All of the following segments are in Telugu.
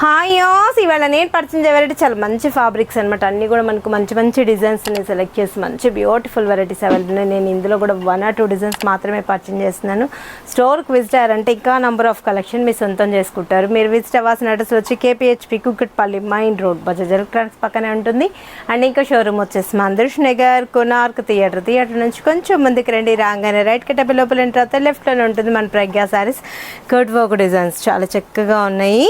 హాయోస్ ఇవాళ నేను పర్చేజ్ వెరైటీ చాలా మంచి ఫ్యాబ్రిక్స్ అనమాట. అన్నీ కూడా మనకు మంచి మంచి డిజైన్స్ని సెలెక్ట్ చేసి మంచి బ్యూటిఫుల్ వెరైటీస్ అవైలబుల్ ఉన్నాయి. నేను ఇందులో కూడా 1 or 2 డిజైన్స్ మాత్రమే పర్చేజ్ చేస్తున్నాను. స్టోర్కి విజిట్ అయ్యారంటే ఇంకా నెంబర్ ఆఫ్ కలెక్షన్ మీరు సొంతం చేసుకుంటారు. మీరు విజిట్ అవ్వాల్సిన అడ్రస్ వచ్చి KPHP Kukatpally mine road Bajaj electronics పక్కనే ఉంటుంది. అండ్ ఇంకా షోరూమ్ వచ్చేసి మందర్ష్ నగర్ కొనార్క్ థియేటర్ నుంచి కొంచెం ముందుకు రండి. రాగానే రైట్ కట్టబి లోపల ఎంటర్ అవుతే లెఫ్ట్లోనే ఉంటుంది మన ప్రజ్ఞా శారీస్. కట్ వర్క్ డిజైన్స్ చాలా చక్కగా ఉన్నాయి.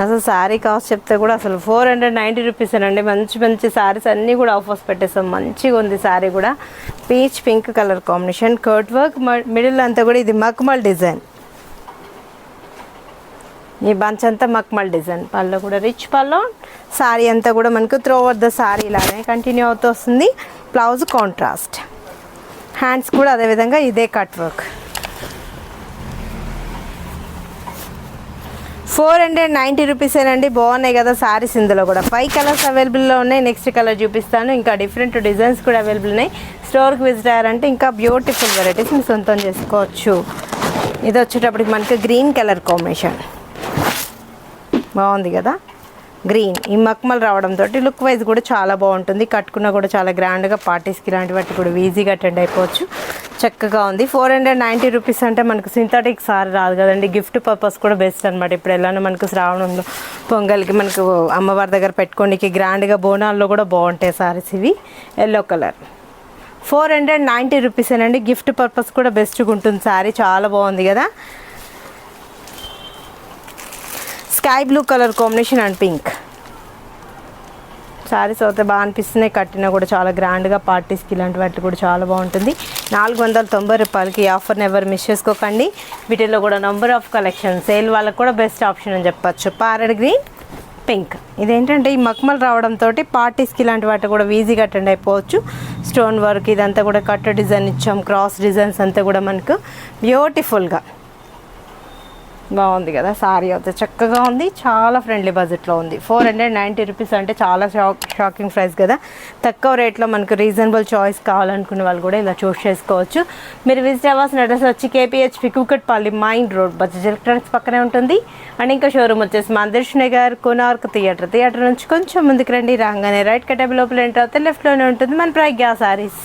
అసలు శారీ కాస్ట్ చెప్తే కూడా అసలు 490 రూపీస్ అండి. మంచి మంచి శారీస్ అన్నీ కూడా ఆఫర్స్ పెట్టేస్తాం. మంచిగా ఉంది శారీ కూడా. Peach pink colour combination, cut work, middle అంతా కూడా ఇది మక్మల్ డిజైన్. ఈ బంచ్ అంతా మక్మల్ డిజైన్. పళ్ళు కూడా రిచ్ పళ్ళు. శారీ అంతా కూడా మనకు త్రూ ఓవర్ ద శారీ ఇలానే కంటిన్యూ అవుతూ వస్తుంది. బ్లౌజ్ కాంట్రాస్ట్, హ్యాండ్స్ కూడా అదేవిధంగా ఇదే కట్ వర్క్. 490 రూపీసేనండి. బాగున్నాయి కదా శారీస్. ఇందులో కూడా 5 కలర్స్ అవైలబుల్లో ఉన్నాయి. నెక్స్ట్ కలర్ చూపిస్తాను. ఇంకా డిఫరెంట్ డిజైన్స్ కూడా అవైలబుల్ ఉన్నాయి. స్టోర్కి విజిట్ అయ్యారంటే ఇంకా బ్యూటిఫుల్ వెరైటీస్ మీరు సొంతం చేసుకోవచ్చు. ఇది వచ్చేటప్పటికి మనకి గ్రీన్ కలర్ కాంబినేషన్ బాగుంది కదా. గ్రీన్ ఈ మక్మల్ రావడంతో లుక్ వైజ్ కూడా చాలా బాగుంటుంది. కట్టుకున్నా కూడా చాలా గ్రాండ్గా పార్టీస్కి ఇలాంటి వాటి కూడా ఈజీగా అటెండ్ అయిపోవచ్చు. చక్కగా ఉంది. 490 రూపీస్ అంటే మనకు సింథటిక్ సారీ రాదు కదండి. గిఫ్ట్ పర్పస్ కూడా బెస్ట్ అనమాట. ఇప్పుడు ఎలానో మనకు శ్రావణంలో పొంగల్కి మనకు అమ్మవారి దగ్గర పెట్టుకోనికి గ్రాండ్గా బోనాల్లో కూడా బాగుంటాయి సారీస్. ఇవి ఎల్లో కలర్ 490 రూపీసేనండి. గిఫ్ట్ పర్పస్ కూడా బెస్ట్గా ఉంటుంది సారీ. చాలా బాగుంది కదా. Sky blue colour combination and pink saris అయితే బాగా అనిపిస్తున్నాయి. కట్టినా కూడా చాలా గ్రాండ్గా పార్టీస్కి ఇలాంటి వాటి కూడా చాలా బాగుంటుంది. 490 రూపాయలకి ఈ ఆఫర్ని ఎవరు మిస్ చేసుకోకండి. వీటిల్లో కూడా నెంబర్ ఆఫ్ కలెక్షన్ సేల్ వాళ్ళకి కూడా బెస్ట్ ఆప్షన్ అని చెప్పచ్చు. Parrot green, pink. ఇదేంటంటే ఈ మక్మల్ రావడంతో పార్టీస్కి ఇలాంటి వాటి కూడా ఈజీగా అటెండ్ అయిపోవచ్చు. స్టోన్ వర్క్ ఇదంతా కూడా కట్ డిజైన్ ఇచ్చాం. క్రాస్ డిజైన్స్ అంతా కూడా మనకు బ్యూటిఫుల్గా బాగుంది కదా. సారీ అయితే చక్కగా ఉంది. చాలా ఫ్రెండ్లీ బడ్జెట్లో ఉంది. 490 రూపీస్ అంటే చాలా షాకింగ్ ప్రైస్ కదా. తక్కువ రేట్లో మనకు రీజనబుల్ చాయిస్ కావాలనుకునే వాళ్ళు కూడా ఇలా చూస్ చేసుకోవచ్చు. మీరు విజిట్ అవ్వాల్సిన అడ్రస్ వచ్చి KPHP Kukatpally mine road Bajaj electronics పక్కనే ఉంటుంది. అండ్ ఇంకా షోరూమ్ వచ్చేసి మందర్ష్ నగర్ కొనార్క్ థియేటర్ నుంచి కొంచెం ముందుకు రండి. రాగానే రైట్ కట్టబి లోపల ఎంటర్ అవుతే లెఫ్ట్లోనే ఉంటుంది మన ప్రజ్ఞా శారీస్.